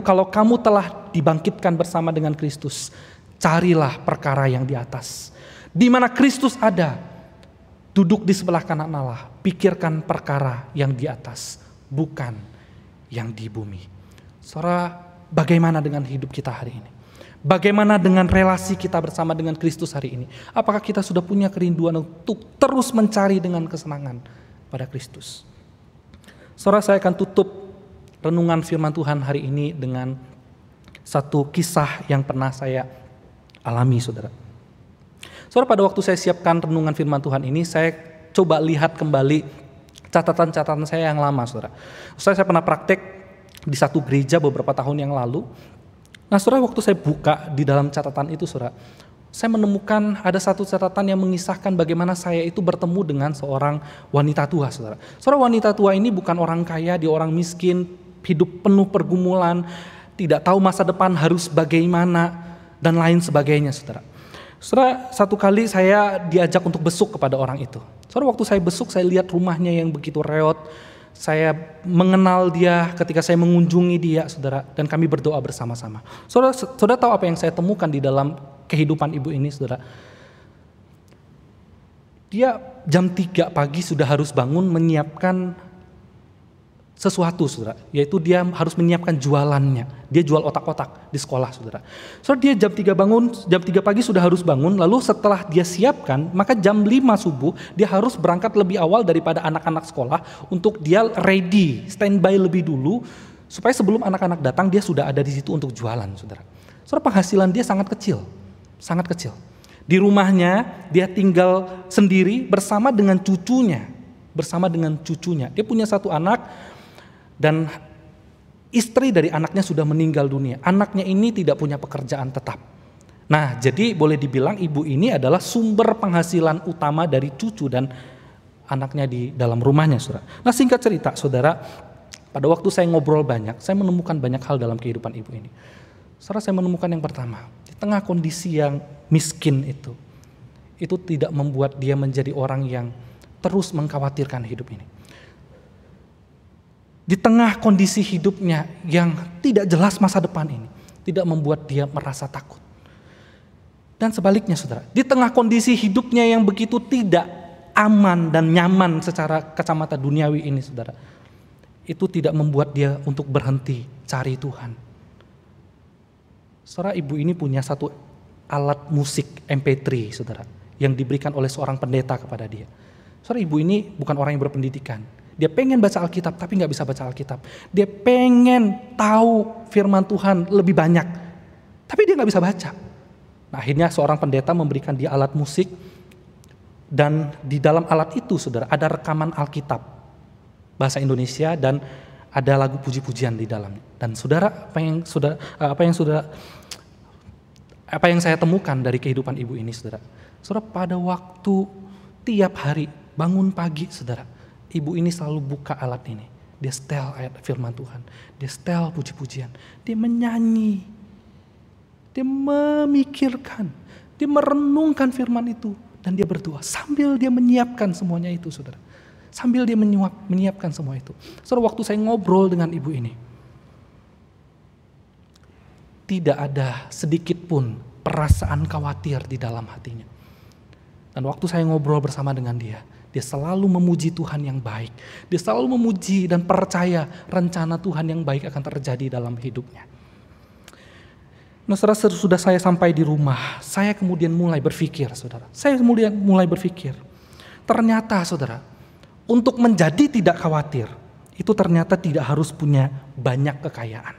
kalau kamu telah dibangkitkan bersama dengan Kristus, carilah perkara yang di atas, di mana Kristus ada, duduk di sebelah kanan Allah. Pikirkan perkara yang di atas, bukan yang di bumi. Saudara, bagaimana dengan hidup kita hari ini? Bagaimana dengan relasi kita bersama dengan Kristus hari ini? Apakah kita sudah punya kerinduan untuk terus mencari dengan kesenangan pada Kristus? Saudara, saya akan tutup renungan firman Tuhan hari ini dengan satu kisah yang pernah saya alami, saudara. Saudara, pada waktu saya siapkan renungan firman Tuhan ini, saya coba lihat kembali catatan-catatan saya yang lama, saudara. Saya pernah praktek di satu gereja beberapa tahun yang lalu. Nah, saudara, waktu saya buka di dalam catatan itu, saudara, saya menemukan ada satu catatan yang mengisahkan bagaimana saya itu bertemu dengan seorang wanita tua, saudara. Seorang wanita tua ini bukan orang kaya, dia orang miskin, hidup penuh pergumulan, tidak tahu masa depan harus bagaimana, dan lain sebagainya, saudara. Saudara, satu kali saya diajak untuk besuk kepada orang itu. Saudara, waktu saya besuk, saya lihat rumahnya yang begitu reot. Saya mengenal dia ketika saya mengunjungi dia, saudara, dan kami berdoa bersama-sama. Saudara tahu apa yang saya temukan di dalam kehidupan ibu ini, saudara? Dia jam 3 pagi sudah harus bangun menyiapkan sesuatu, saudara, yaitu dia harus menyiapkan jualannya. Dia jual otak-otak di sekolah, saudara. Saudara, dia jam 3 bangun, jam 3 pagi sudah harus bangun, lalu setelah dia siapkan, maka jam 5 subuh dia harus berangkat lebih awal daripada anak-anak sekolah untuk dia ready, standby lebih dulu, supaya sebelum anak-anak datang dia sudah ada di situ untuk jualan, saudara. Saudara, penghasilan dia sangat kecil, sangat kecil. Di rumahnya dia tinggal sendiri bersama dengan cucunya, Dia punya satu anak, dan istri dari anaknya sudah meninggal dunia. Anaknya ini tidak punya pekerjaan tetap. Nah, jadi boleh dibilang ibu ini adalah sumber penghasilan utama dari cucu dan anaknya di dalam rumahnya, saudara. Nah, singkat cerita, saudara, pada waktu saya ngobrol banyak, saya menemukan banyak hal dalam kehidupan ibu ini. Saudara, saya menemukan yang pertama, di tengah kondisi yang miskin itu tidak membuat dia menjadi orang yang terus mengkhawatirkan hidup ini. Di tengah kondisi hidupnya yang tidak jelas masa depan ini, tidak membuat dia merasa takut. Dan sebaliknya, saudara, di tengah kondisi hidupnya yang begitu tidak aman dan nyaman secara kacamata duniawi ini, saudara, itu tidak membuat dia untuk berhenti cari Tuhan. Saudara, ibu ini punya satu alat musik MP3, saudara, yang diberikan oleh seorang pendeta kepada dia. Saudara, ibu ini bukan orang yang berpendidikan. Dia pengen baca Alkitab tapi gak bisa baca Alkitab. Dia pengen tahu firman Tuhan lebih banyak, tapi dia gak bisa baca. Nah, akhirnya seorang pendeta memberikan dia alat musik, dan di dalam alat itu, saudara, ada rekaman Alkitab bahasa Indonesia dan ada lagu puji-pujian di dalamnya. Dan saudara, apa yang saya temukan dari kehidupan ibu ini, saudara, pada waktu tiap hari bangun pagi, saudara, ibu ini selalu buka alat ini. Dia setel ayat firman Tuhan. Dia setel puji-pujian. Dia menyanyi. Dia memikirkan. Dia merenungkan firman itu. Dan dia berdoa sambil dia menyiapkan semuanya itu, saudara. Sambil dia menyiapkan semua itu. Saudara, waktu saya ngobrol dengan ibu ini, tidak ada sedikit pun perasaan khawatir di dalam hatinya. Dan waktu saya ngobrol bersama dengan dia selalu memuji Tuhan yang baik. Dia selalu memuji dan percaya rencana Tuhan yang baik akan terjadi dalam hidupnya. Nah, saudara, sudah saya sampai di rumah, saya kemudian mulai berpikir, saudara. Ternyata, saudara, untuk menjadi tidak khawatir, itu ternyata tidak harus punya banyak kekayaan.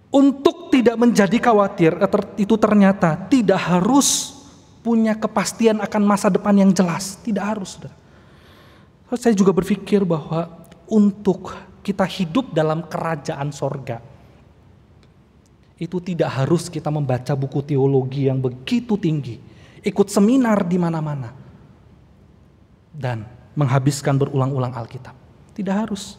Untuk tidak menjadi khawatir, itu ternyata tidak harus punya kepastian akan masa depan yang jelas. Tidak harus, saudara. Saya juga berpikir bahwa untuk kita hidup dalam kerajaan sorga, itu tidak harus kita membaca buku teologi yang begitu tinggi, ikut seminar di mana-mana, dan menghabiskan berulang-ulang Alkitab. Tidak harus.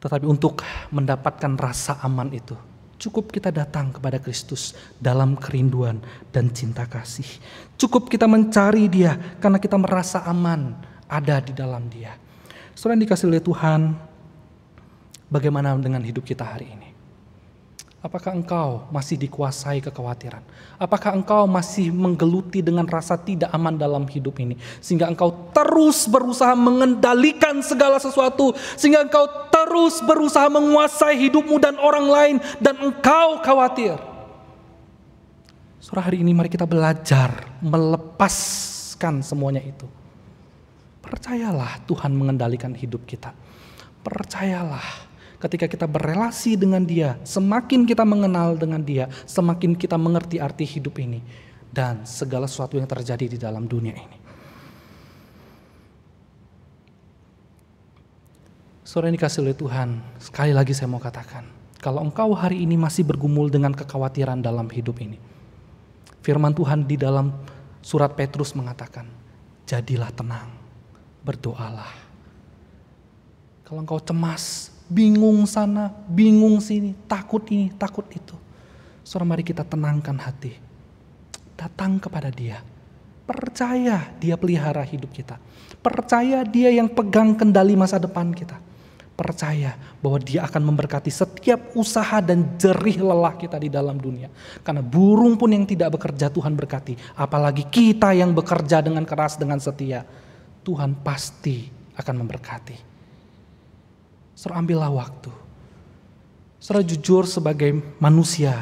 Tetapi untuk mendapatkan rasa aman itu, cukup kita datang kepada Kristus dalam kerinduan dan cinta kasih. Cukup kita mencari Dia karena kita merasa aman ada di dalam Dia. Saudara yang dikasihi oleh Tuhan, bagaimana dengan hidup kita hari ini? Apakah engkau masih dikuasai kekhawatiran? Apakah engkau masih menggeluti dengan rasa tidak aman dalam hidup ini? Sehingga engkau terus berusaha mengendalikan segala sesuatu. Sehingga engkau terus berusaha menguasai hidupmu dan orang lain. Dan engkau khawatir. Saudara, hari ini mari kita belajar melepaskan semuanya itu. Percayalah Tuhan mengendalikan hidup kita. Percayalah. Ketika kita berelasi dengan Dia, semakin kita mengenal dengan Dia, semakin kita mengerti arti hidup ini dan segala sesuatu yang terjadi di dalam dunia ini. Saudara yang dikasihi oleh Tuhan, sekali lagi saya mau katakan, kalau engkau hari ini masih bergumul dengan kekhawatiran dalam hidup ini, firman Tuhan di dalam surat Petrus mengatakan, jadilah tenang, berdoalah. Kalau engkau cemas, bingung sana, bingung sini, takut ini, takut itu, saudara mari kita tenangkan hati. Datang kepada Dia. Percaya Dia pelihara hidup kita. Percaya Dia yang pegang kendali masa depan kita. Percaya bahwa Dia akan memberkati setiap usaha dan jerih lelah kita di dalam dunia. Karena burung pun yang tidak bekerja Tuhan berkati. Apalagi kita yang bekerja dengan keras, dengan setia. Tuhan pasti akan memberkati. Saudara ambillah waktu. Saudara jujur sebagai manusia.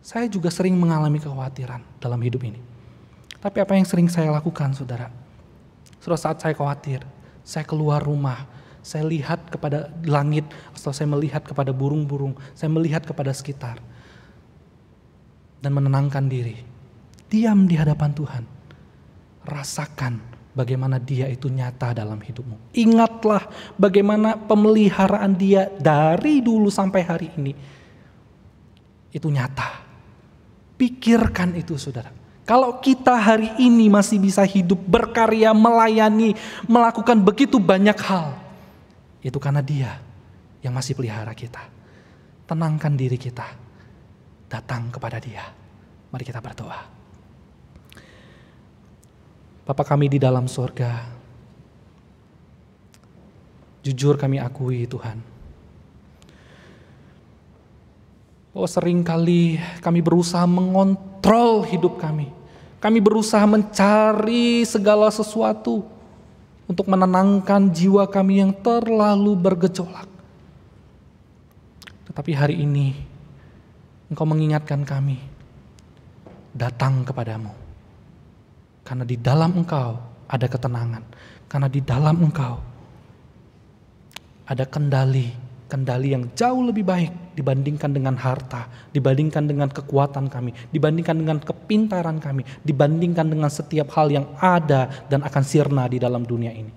Saya juga sering mengalami kekhawatiran dalam hidup ini. Tapi apa yang sering saya lakukan, saudara? Saudara, saat saya khawatir, saya keluar rumah, saya lihat kepada langit, atau saya melihat kepada burung-burung, saya melihat kepada sekitar. Dan menenangkan diri. Diam di hadapan Tuhan. Rasakan bagaimana Dia itu nyata dalam hidupmu. Ingatlah bagaimana pemeliharaan Dia dari dulu sampai hari ini. Itu nyata. Pikirkan itu, saudara. Kalau kita hari ini masih bisa hidup, berkarya, melayani, melakukan begitu banyak hal, itu karena Dia yang masih pelihara kita. Tenangkan diri kita, datang kepada Dia. Mari kita berdoa. Bapa kami di dalam sorga, jujur kami akui Tuhan, bahwa seringkali kami berusaha mengontrol hidup kami. Kami berusaha mencari segala sesuatu untuk menenangkan jiwa kami yang terlalu bergejolak. Tetapi hari ini Engkau mengingatkan kami, datang kepadamu. Karena di dalam Engkau ada ketenangan. Karena di dalam Engkau ada kendali yang jauh lebih baik dibandingkan dengan harta, dibandingkan dengan kekuatan kami, dibandingkan dengan kepintaran kami, dibandingkan dengan setiap hal yang ada dan akan sirna di dalam dunia ini.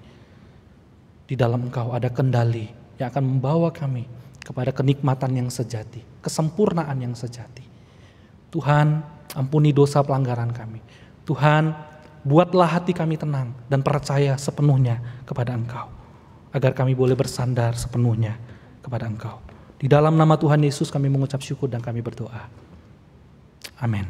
Di dalam Engkau ada kendali yang akan membawa kami kepada kenikmatan yang sejati, kesempurnaan yang sejati. Tuhan, ampuni dosa pelanggaran kami. Tuhan, buatlah hati kami tenang dan percaya sepenuhnya kepada Engkau, agar kami boleh bersandar sepenuhnya kepada Engkau. Di dalam nama Tuhan Yesus kami mengucap syukur dan kami berdoa. Amin.